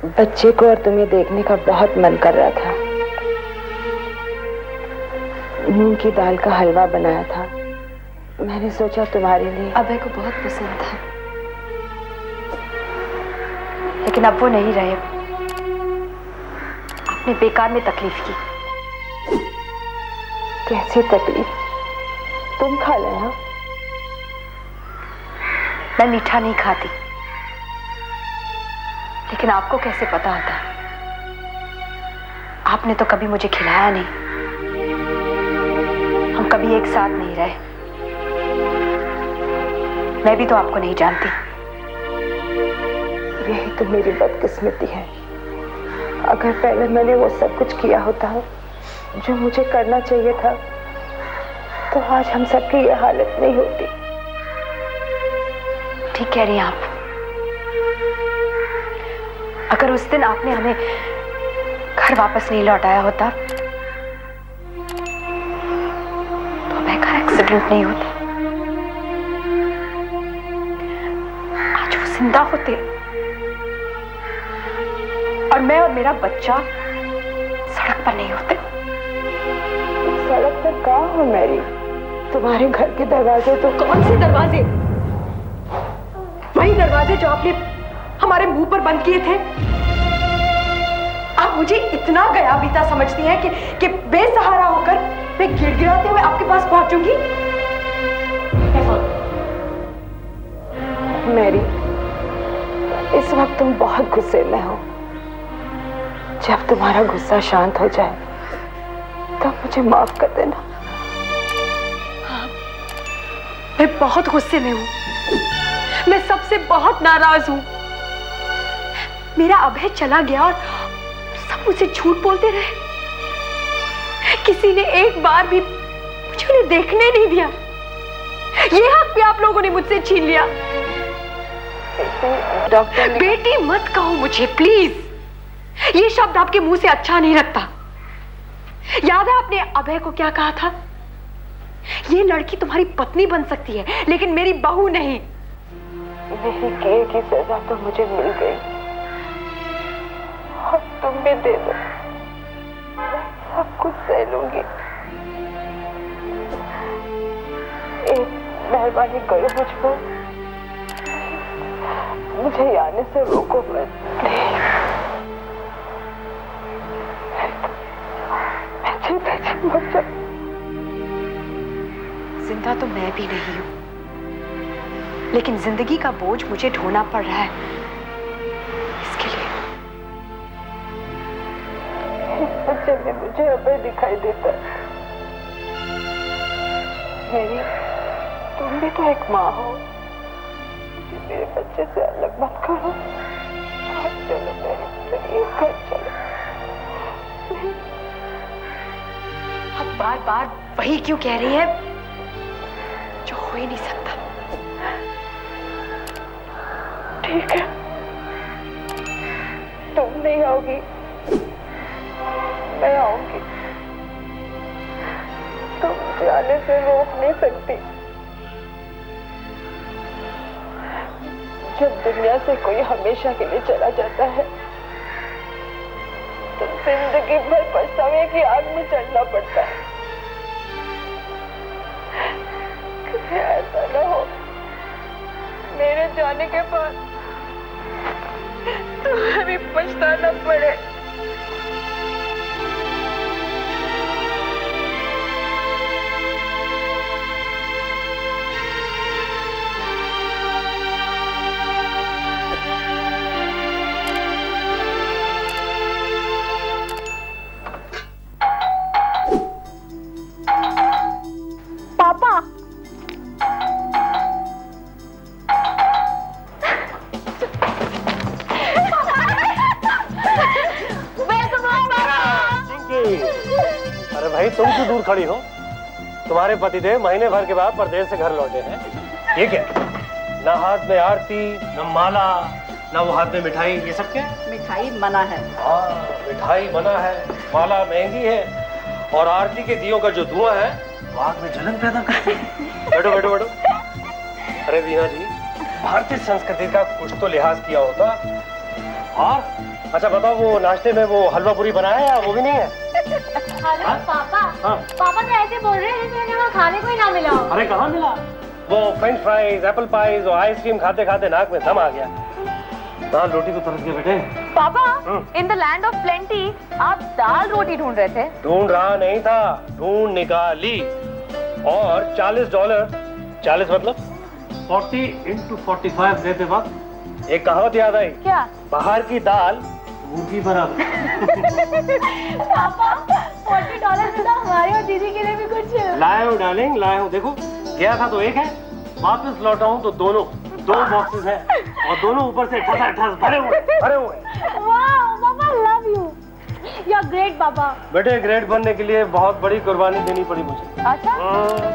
बच्चे को और तुम्हें देखने का बहुत मन कर रहा था। मूंग की दाल का हलवा बनाया था, मैंने सोचा तुम्हारे लिए। अभय को बहुत पसंद था, लेकिन अब वो नहीं रहे। आपने बेकार में तकलीफ की। कैसी तकलीफ? तुम खा लेना। मैं मीठा नहीं खाती, लेकिन आपको कैसे पता होता? आपने तो कभी मुझे खिलाया नहीं, हम कभी एक साथ नहीं रहे। मैं भी तो आपको नहीं जानती। यही तो मेरी बदकिस्मती है। अगर पहले मैंने वो सब कुछ किया होता जो मुझे करना चाहिए था, तो आज हम सबकी ये हालत नहीं होती। ठीक कह रही हैं आप। अगर उस दिन आपने हमें घर वापस नहीं लौटाया होता, तो अभय का एक्सीडेंट नहीं होता। आज वो जिंदा होते और मैं और मेरा बच्चा सड़क पर नहीं होते। सड़क पर कहाँ हो मैरी? तुम्हारे घर के दरवाजे तो। कौन से दरवाजे? वही दरवाजे जो आपने हमारे मुंह पर बंद किए थे। आप मुझे इतना गया बीता समझती हैं कि बेसहारा होकर मैं गिड़गिड़ाते हुए आपके पास पहुंचूंगी। मैरी, इस वक्त तुम बहुत गुस्से में हो। जब तुम्हारा गुस्सा शांत हो जाए तब मुझे माफ कर देना। हाँ, मैं बहुत गुस्से में हूं। मैं सबसे बहुत नाराज हूं। मेरा अभय चला गया और सब मुझे झूठ बोलते रहे। किसी ने एक बार भी मुझे उन्हें देखने नहीं दिया। ये हक भी आप लोगों ने मुझसे छीन लिया। डॉक्टर बेटी मत कहो मुझे प्लीज। ये शब्द आपके मुंह से अच्छा नहीं लगता। याद है आपने अभय को क्या कहा था? ये लड़की तुम्हारी पत्नी बन सकती है, लेकिन मेरी बहू नहीं। मेरी किए की सजा तो मुझे मिल गई, और तुम भी दे दो, मैं सब कुछ सह लूंगी। एक मेहरबानी करो मुझ पर, मुझे आने से रोको मत। जिंदा तो मैं भी नहीं हूं, लेकिन जिंदगी का बोझ मुझे ढोना पड़ रहा है। इसके लिए इस बच्चे में मुझे अभय दिखाई देता है। मेरी, तुम भी तो एक माँ हो। मेरे बच्चे से अलग मत करो। चलो मेरी, चलिए घर चलो। अब बार बार वही क्यों कह रही है जो हो ही नहीं सकता? ठीक है, तुम नहीं आओगी, मैं आऊंगी। तुम जाने से रोक नहीं सकती। जब दुनिया से कोई हमेशा के लिए चला जाता है, तो जिंदगी भर पछतावे की आग में चढ़ना पड़ता है। कहीं ऐसा ना हो मेरे जाने के बाद तुम्हें भी पछताना पड़े। पापा, अरे भाई, तुम क्यों दूर खड़ी हो? तुम्हारे पतिदेव महीने भर के बाद परदेश से घर लौटे हैं। ये क्या? ना हाथ में आरती, न माला, ना वो हाथ में मिठाई, ये सब क्या? मिठाई मना है। हाँ, मिठाई मना है, माला महंगी है, और आरती के दियों का जो धुआं है वो आग में जलन पैदा करती है। बैठो बैठो बैठो। अरे वीणा जी, भारतीय संस्कृति का कुछ तो लिहाज किया होता। और अच्छा बताओ, वो नाश्ते में वो हलवा पूरी बनाया है या वो भी नहीं है? हेलो पापा। हाँ? पापा तो ऐसे बोल रहे हैं जैसे वहाँ खाने को ही ना मिला हो। अरे कहाँ मिला? वो फ्रेंच फ्राइज, एप्पल पाइज और आइसक्रीम खाते खाते नाक में दम आ गया। दाल रोटी तो तरस गए बेटे। पापा, in the land of plenty आप दाल रोटी ढूंढ रहे थे? ढूंढ रहा नहीं था, ढूंढ निकाली। और $40, 40 मतलब 40 into 45 देते वक्त एक कहावत याद आई। क्या? बाहर की दाल मुर्गी बराबर। पापा $40 में तो हमारे और दीदी के लिए भी कुछ। लाया हूँ डार्लिंग, लाया हूँ। देखो गया था तो एक है, वापस लौटा हूँ तो दो बॉक्सेस हैं और दोनों ऊपर से ठस भरे हुए। वाह पापा, love you, you are great पापा। बेटे ग्रेट बनने के लिए बहुत बड़ी कुर्बानी देनी पड़ी मुझे। अच्छा,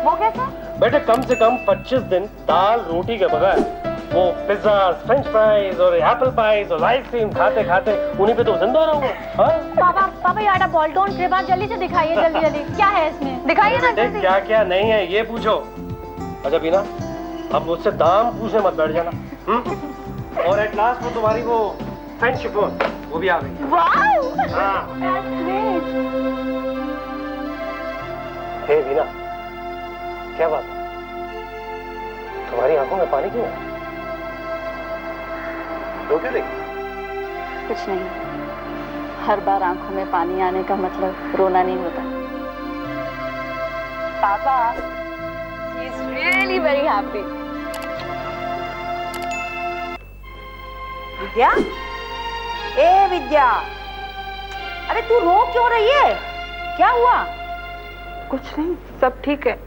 वो कैसे? बेटे कम से कम 25 दिन दाल रोटी के बगैर वो पिज्जा, फ्रेंच फ्राइज और एप्पल पाइज और आइसक्रीम खाते खाते उन्हीं पे तो जिंदा रहूंगा। पापा ये आटा बॉल डोंट क्रेप, जल्दी से दिखाइए, जल्दी क्या है इसमें, दिखाइए ना जल्दी। क्या क्या नहीं है ये पूछो। अच्छा बीना, अब मुझसे दाम पूछने मत बैठ जाना। और एट लास्ट वो तुम्हारी वो फ्रेंच शिफॉन वो भी आ गई। वाओ, हाँ। That's great. हे बीना, क्या बात है? तुम्हारी आंखों में पानी क्यों है? रो क्यों रही? कुछ नहीं, हर बार आंखों में पानी आने का मतलब रोना नहीं होता। पापा, he is really very happy. विद्या, ए विद्या, अरे तू रो क्यों रही है? क्या हुआ? कुछ नहीं, सब ठीक है।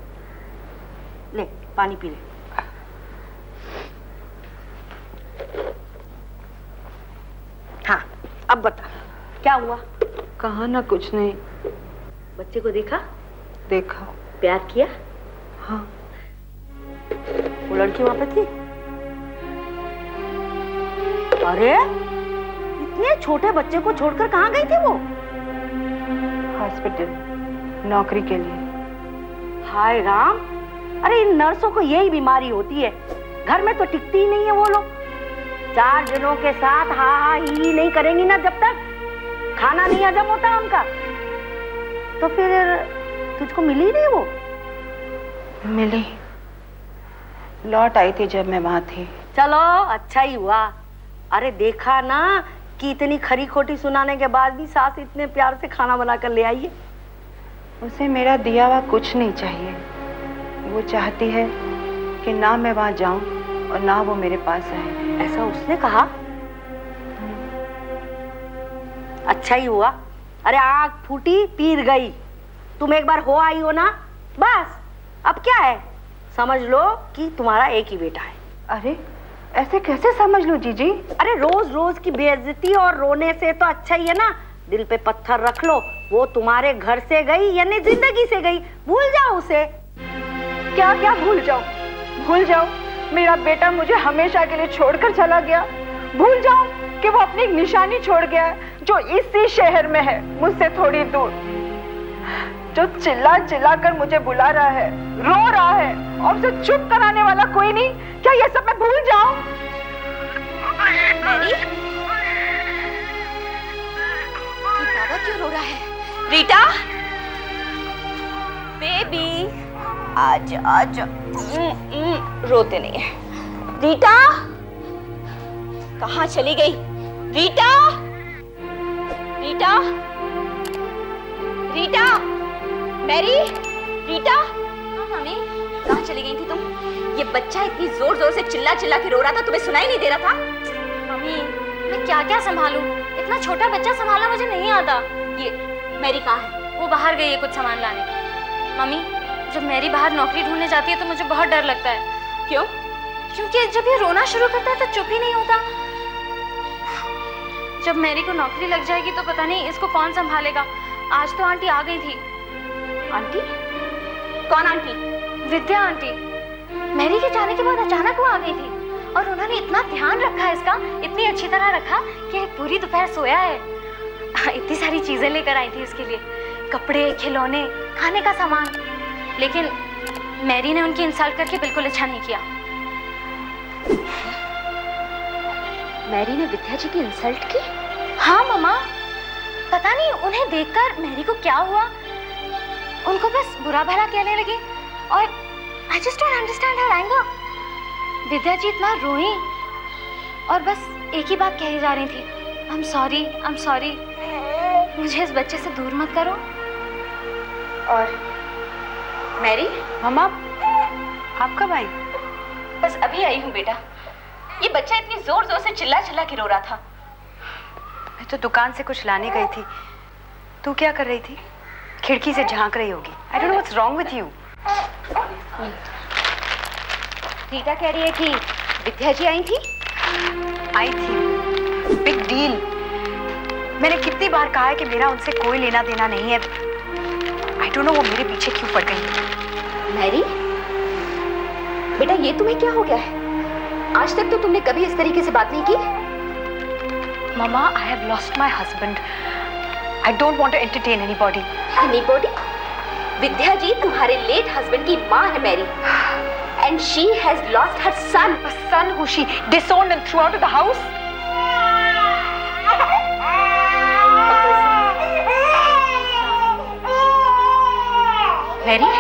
ले पानी पी ले। हाँ अब बता, क्या हुआ? कहा ना कुछ नहीं। बच्चे को देखा? देखा। प्यार किया? हाँ। वो लड़की वहां पे थी? अरे इतने छोटे बच्चे को छोड़कर कहाँ गई थी वो? हॉस्पिटल, नौकरी के लिए। हाय राम, अरे इन नर्सों को यही बीमारी होती है, घर में तो टिकती ही नहीं है वो लोग। 4 जनों के साथ हा हा ही नहीं करेंगी ना जब तक खाना नहीं हजम होता उनका। तो फिर तुझको मिली नहीं वो? मिली, लौट आई थी जब मैं वहां थी। चलो अच्छा ही हुआ। अरे देखा ना कि इतनी खरी खोटी सुनाने के बाद भी सास इतने प्यार से खाना बनाकर ले आई है। उसे मेरा दिया हुआ कुछ नहीं चाहिए। वो चाहती है कि ना मैं वहां जाऊं और ना वो मेरे पास आए। ऐसा उसने कहा? अच्छा ही हुआ। अरे आग फूटी पीर गई। तुम एक बार हो आई हो ना, बस अब क्या है, समझ लो कि तुम्हारा एक ही बेटा है। अरे ऐसे कैसे समझ लो जीजी? अरे रोज रोज की बेइज्जती और रोने से तो अच्छा ही है ना, दिल पे पत्थर रख लो। वो तुम्हारे घर से गई यानी जिंदगी से गई, भूल जाओ उसे। क्या क्या भूल जाओ? भूल जाओ मेरा बेटा मुझे हमेशा के लिए छोड़कर चला गया? भूल जाओ कि वो अपनी एक निशानी छोड़ गया है जो इसी शहर में है, मुझसे थोड़ी दूर, जो चिल्ला चिल्ला कर मुझे बुला रहा है, रो रहा है और उसे चुप कराने वाला कोई नहीं? क्या ये सब मैं भूल जाऊं? बाबा क्यों रो रहा है? रीटा, बेबी, आज आज रोते नहीं है। रीटा, कहाँ चली गई? रीटा, रीटा, रीटा, मैरी, रीटा। हाँ मम्मी, कहाँ चली गई थी तुम? ये बच्चा इतनी जोर जोर से चिल्ला चिल्ला के रो रहा था, तुम्हें सुनाई नहीं दे रहा था? मम्मी, मैं क्या क्या संभालूं? इतना छोटा बच्चा संभालना मुझे नहीं आता। ये मैरी कहाँ है? वो बाहर गई है कुछ सामान लाने। मम्मी, जब मैरी बाहर नौकरी ढूंढने जाती है तो मुझे बहुत डर लगता है। क्यों? क्योंकि जब ये रोना शुरू करता है तो चुप ही नहीं होता। जब मैरी को नौकरी लग जाएगी तो पता नहीं इसको कौन संभालेगा। आज तो आंटी आ गई थी। आंटी? कौन आंटी? विद्या आंटी। मैरी के जाने के बाद अचानक वो आ गई थी और उन्होंने इतना ध्यान रखा इसका, इतनी अच्छी तरह रखा कि पूरी दोपहर सोया है। इतनी सारी चीजें लेकर आई थी इसके लिए, कपड़े, खिलौने, खाने का सामान। लेकिन मैरी ने उनकी इंसल्ट करके बिल्कुल अच्छा नहीं किया। मैरी ने विद्या जी की इंसल्ट की? हाँ मम्मा, पता नहीं उन्हें देखकर मैरी को क्या हुआ, उनको बस बुरा भला कहने लगी और I just don't understand her anger. Vidya ji इतना रोई और बस एक ही बात कही जा रही थी, आई एम सॉरी, मुझे इस बच्चे से दूर मत करो। और मैरी, मम्मा, आप कब आई? बस अभी आई हूँ बेटा। ये बच्चा इतनी जोर जोर से चिल्ला चिल्ला के रो रहा था। मैं तो दुकान से कुछ लाने गई थी। तू क्या कर रही थी? खिड़की से झांक रही होगी। I don't know what's wrong with you. Rita कह रही है कि विद्या जी आई थी। Big deal. मैंने कितनी बार कहा है कि मेरा उनसे कोई लेना देना नहीं है। आई डोंट नो वो मेरे पीछे क्यों पड़ गई। मैरी, बेटा ये तुम्हें क्या हो गया है? आज तक तो तुमने कभी इस तरीके से बात नहीं की। Mama, I have lost my husband. I don't want to entertain anybody. Anybody? विद्या जी तुम्हारे लेट हस्बैंड की माँ है Mary, and she has lost her son. A son who she disowned and threw out of the house. Mary,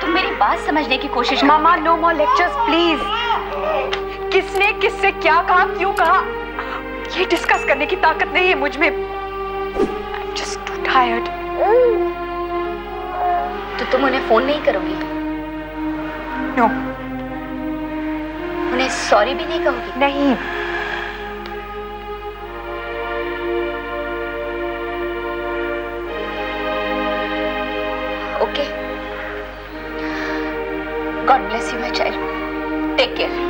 तुम मेरी बात समझने की कोशिश करो। Mama, no more lectures, please. किसने किससे क्या कहा, क्यों कहा, ये डिस्कस करने की ताकत नहीं है मुझ में। I'm just too tired. तो तुम उन्हें फोन नहीं करोगी? No. उन्हें सॉरी भी नहीं कहोगी? नहीं। Okay. God bless you, my child. Take care.